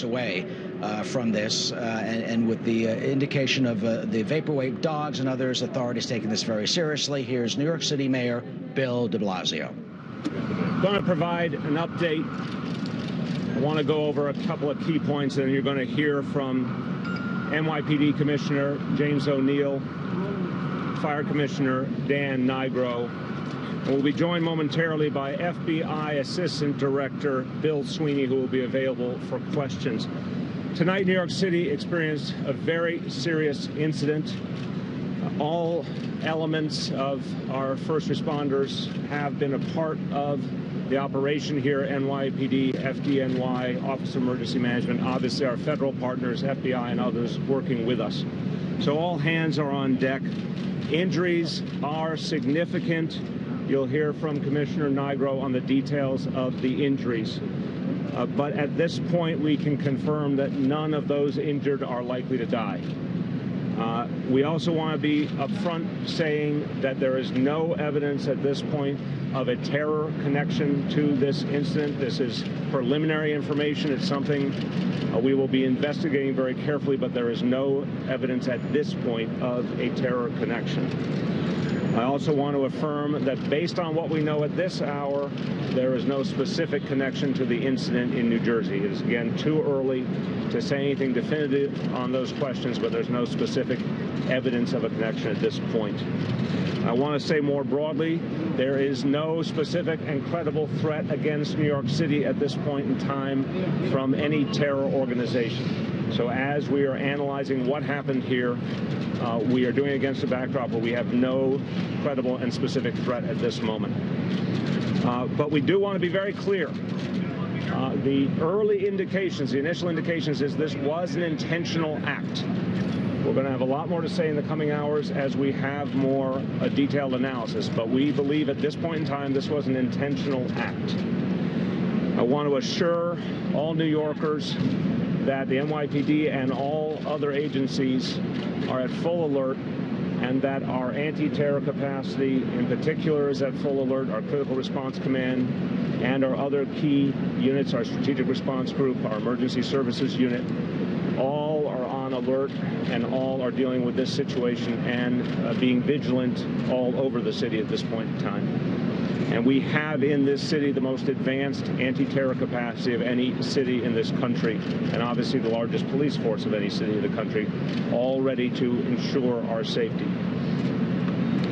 blocks away from this, and with the indication of the vaporwave dogs and others, authorities taking this very seriously. Here's New York City Mayor Bill de Blasio. I'm going to provide an update. I want to go over a couple of key points, and you're going to hear from NYPD Commissioner James O'Neill, Fire Commissioner Dan Nigro, and we'll be joined momentarily by FBI Assistant Director Bill Sweeney, who will be available for questions. Tonight, New York City experienced a very serious incident. All elements of our first responders have been a part of the operation here, NYPD, FDNY, Office of Emergency Management, obviously our federal partners, FBI and others working with us. So all hands are on deck. Injuries are significant. You'll hear from Commissioner Nigro on the details of the injuries. But at this point, we can confirm that none of those injured are likely to die. We also want to be upfront saying that there is no evidence at this point of a terror connection to this incident. This is preliminary information. It's something we will be investigating very carefully, but there is no evidence at this point of a terror connection. I also want to affirm that based on what we know at this hour, there is no specific connection to the incident in New Jersey. It is, again, too early to say anything definitive on those questions, but there's no specific evidence of a connection at this point. I want to say more broadly, there is no specific and credible threat against New York City at this point in time from any terror organization. So as we are analyzing what happened here, we are doing it against a backdrop where we have no credible and specific threat at this moment. But we do want to be very clear. The early indications, the initial indications, is this was an intentional act. We're going to have a lot more to say in the coming hours as we have more detailed analysis, but we believe at this point in time this was an intentional act. I want to assure all New Yorkers that the NYPD and all other agencies are at full alert, and that our anti-terror capacity in particular is at full alert, our Critical Response Command and our other key units, our Strategic Response Group, our Emergency Services Unit, all are on alert and all are dealing with this situation and being vigilant all over the city at this point in time. And we have in this city the most advanced anti-terror capacity of any city in this country, and obviously the largest police force of any city in the country, all ready to ensure our safety.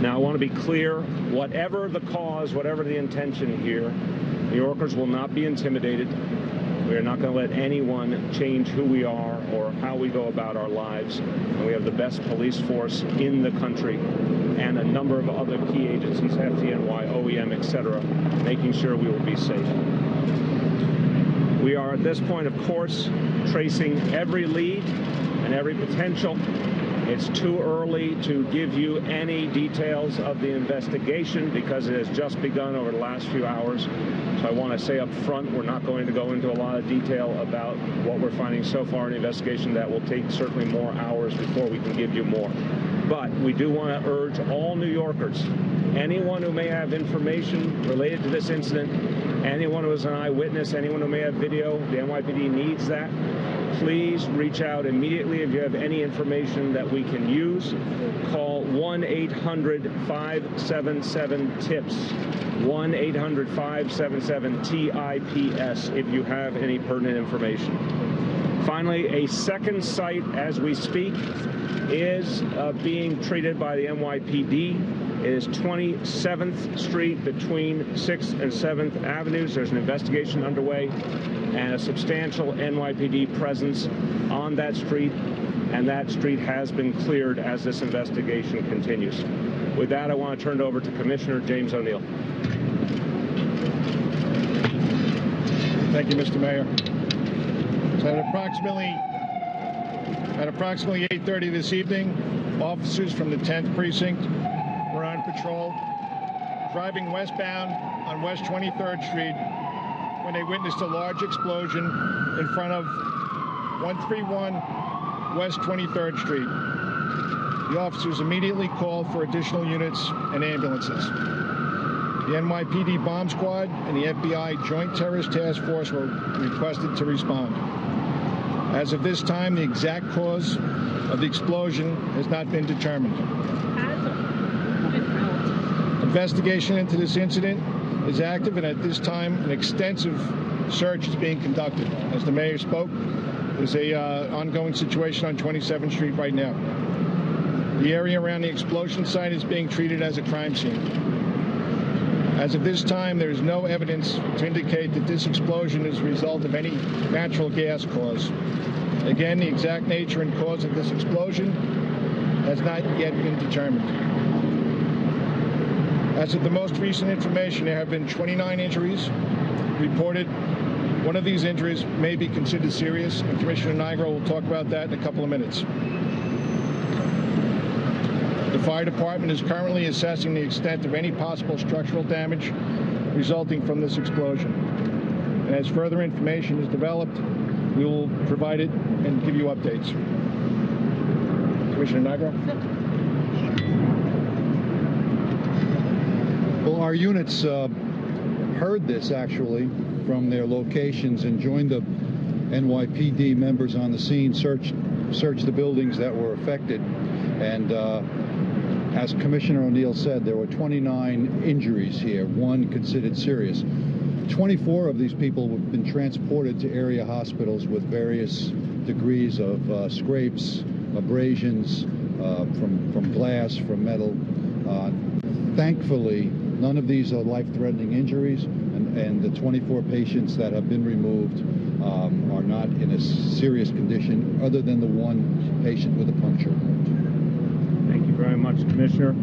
Now, I want to be clear, whatever the cause, whatever the intention here, New Yorkers will not be intimidated. We are not going to let anyone change who we are or how we go about our lives. And we have the best police force in the country and a number of other key agencies, FDNY, OEM, etc., making sure we will be safe. We are at this point, of course, tracing every lead and every potential. It's too early to give you any details of the investigation because it has just begun over the last few hours. So I want to say up front, we're not going to go into a lot of detail about what we're finding so far in the investigation. That will take certainly more hours before we can give you more. But we do want to urge all New Yorkers, anyone who may have information related to this incident, anyone who is an eyewitness, anyone who may have video, the NYPD needs that. Please reach out immediately if you have any information that we can use. Call 1-800-577-TIPS, 1-800-577-TIPS if you have any pertinent information. Finally, a second site as we speak is being treated by the NYPD. It is 27th Street between 6th and 7th Avenues. There's an investigation underway and a substantial NYPD presence on that street, and that street has been cleared as this investigation continues. With that, I want to turn it over to Commissioner James O'Neill. Thank you, Mr. Mayor. So at approximately 8:30 this evening, officers from the 10th Precinct were on patrol driving westbound on West 23rd Street when they witnessed a large explosion in front of 131 West 23rd Street. The officers immediately called for additional units and ambulances. The NYPD bomb squad and the FBI Joint Terrorist Task Force were requested to respond. As of this time, the exact cause of the explosion has not been determined. Investigation into this incident is active, and at this time, an extensive search is being conducted. As the mayor spoke, there's a ongoing situation on 27th Street right now. The area around the explosion site is being treated as a crime scene. As of this time, there is no evidence to indicate that this explosion is a result of any natural gas cause. Again, the exact nature and cause of this explosion has not yet been determined. As of the most recent information, there have been 29 injuries reported. One of these injuries may be considered serious, and Commissioner Nigro will talk about that in a couple of minutes. The fire department is currently assessing the extent of any possible structural damage resulting from this explosion. And as further information is developed, we will provide it and give you updates. Commissioner Nigro? Well, our units heard this actually from their locations and joined the NYPD members on the scene, searched the buildings that were affected, and as Commissioner O'Neill said, there were 29 injuries here, one considered serious. 24 of these people have been transported to area hospitals with various degrees of scrapes, abrasions from glass, from metal. Thankfully, none of these are life-threatening injuries, and the 24 patients that have been removed are not in a serious condition, other than the one patient with a puncture. Thank you very much, Commissioner.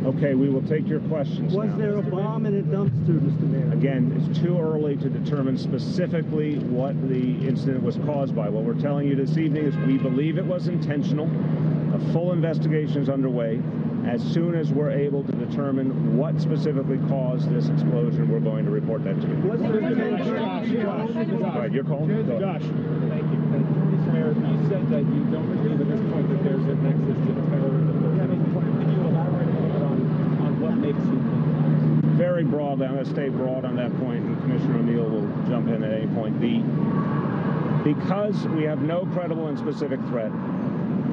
Okay, we will take your questions now. Was there a bomb in a dumpster, Mr. Mayor? Again, it's too early to determine specifically what the incident was caused by. What we're telling you this evening is we believe it was intentional. A full investigation is underway. As soon as we're able to determine what specifically caused this explosion, we're going to report that to you. Was there Josh. All right, your call. Josh. Thank you. Mr. Mayor, you said that you don't believe at this point that there's a nexus to terrorism. Can you elaborate a little bit on what makes you think that? Very broadly, I'm going to stay broad on that point, and Commissioner O'Neill will jump in at any point. Because we have no credible and specific threat,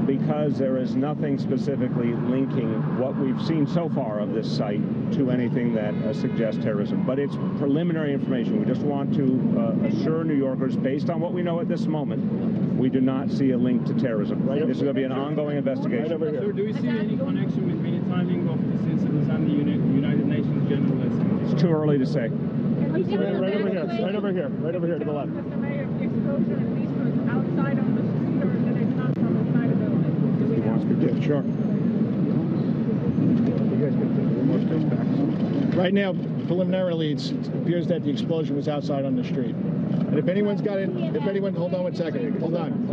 because there is nothing specifically linking what we've seen so far of this site to anything that suggests terrorism. But it's preliminary information. We just want to assure New Yorkers, based on what we know at this moment, we do not see a link to terrorism. This is going to be an ongoing investigation. Right over here. Sir, do we see any connection between the timing of this incident and the United Nations General Assembly? It's too early to say. Right over here. Right over here. Right over here to the left. Mr. Mayor, if the explosion at least was outside on the street, or did it come from inside the building? Yeah, sure. Right now, preliminarily, it appears that the explosion was outside on the street. And if anyone's got it, hold on one second. Hold on.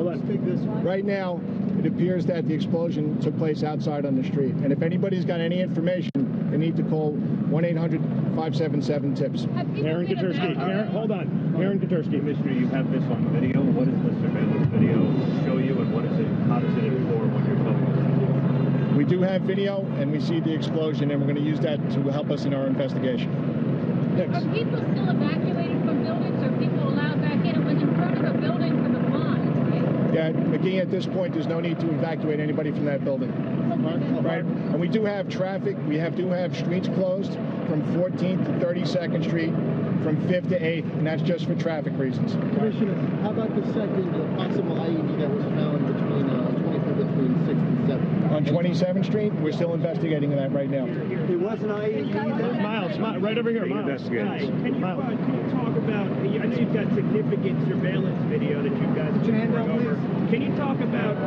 Right now, it appears that the explosion took place outside on the street. And if anybody's got any information, they need to call 1-800-577-TIPS. Aaron Katersky. Hold on. Aaron Katersky. Commissioner, you have this on video. What does the surveillance video show you, and what is it? How does it inform what you're telling us? We do have video, and we see the explosion, and we're going to use that to help us in our investigation. Are people still evacuated from buildings, or people allowed back in? It was in front of a building for the blind, right? Yeah, McGee, at this point, there's no need to evacuate anybody from that building. Right? And we do have traffic. We do have streets closed from 14th to 32nd Street, from 5th to 8th, and that's just for traffic reasons. Commissioner, how about the second possible IED that was found between 6th and 7th? On 27th Street, we're still investigating that right now. It was an IED? Miles, right over here, Miles. Can you talk about, I know you've got significant surveillance video that you guys have been going over. Can you talk about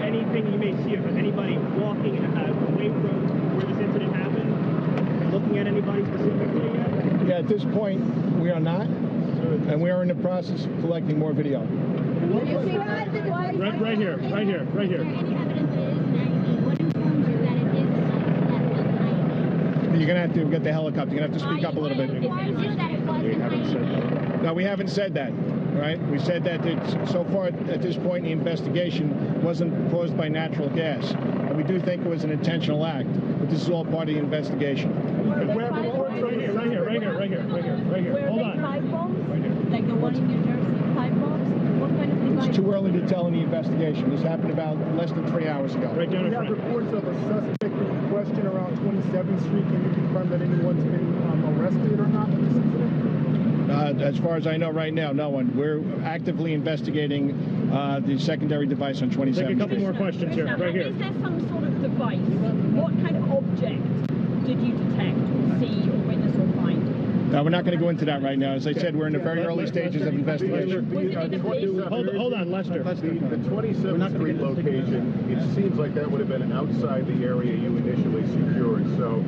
anything you may see of anybody walking away from where this incident happened? Looking at anybody specifically yet? Yeah, at this point, we are not, and we are in the process of collecting more video. Right here. Any evidence that it is an IED? What informs you that it is a site that was an IED? You're going to have to get the helicopter. You're going to have to speak up a little bit. No, we haven't said that. Right? We said that so far at this point in the investigation wasn't caused by natural gas. And we do think it was an intentional act, but this is all part of the investigation. Right here. Hold on. Pipe bombs? Like the one in New Jersey, pipe bombs? What kind of It's too early to tell in the investigation. This happened about less than 3 hours ago. Right down We in have front. reports of a suspect in question around 27th Street. Can you confirm that anyone's been arrested or not in this incident? As far as I know right now, no one. We're actively investigating the secondary device on 27th Take a couple Street. more questions here. Right here. Is there some sort of device? What kind of object did you detect or see or witness or find? We're not going to go into that right now. As I said, we're in the very early stages of investigation. Hold on, Lester. The 27th Street location, it seems like that would have been outside the area you initially secured. So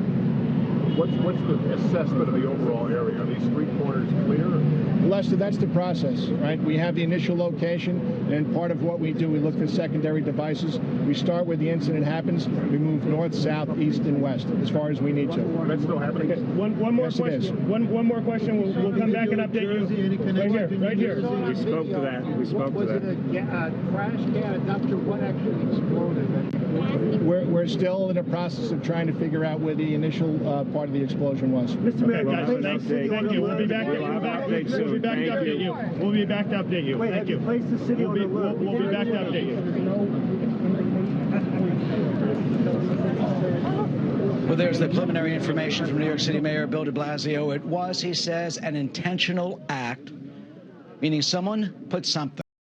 what's the assessment of the overall area? Are these street corners clear? Lester, that's the process, right? We have the initial location, and part of what we do, we look for secondary devices. We start where the incident happens. We move north, south, east, and west as far as we need to. That's still happening? Okay, one more Yes, it is. question. One more question. We'll come back and update you. Right here. We spoke to that. We spoke to that. Was it a trash can, a dumpster? What actually exploded? We're still in the process of trying to figure out where the initial part of the explosion was. Mr. Mayor, Well, guys, have an thank update. you. We'll be back. We'll have an update soon. We'll be back to Thank update you. We'll be back to update you. Thank you. We'll be back to update you. Well, there's the preliminary information from New York City Mayor Bill de Blasio. It was, he says, an intentional act, meaning someone put something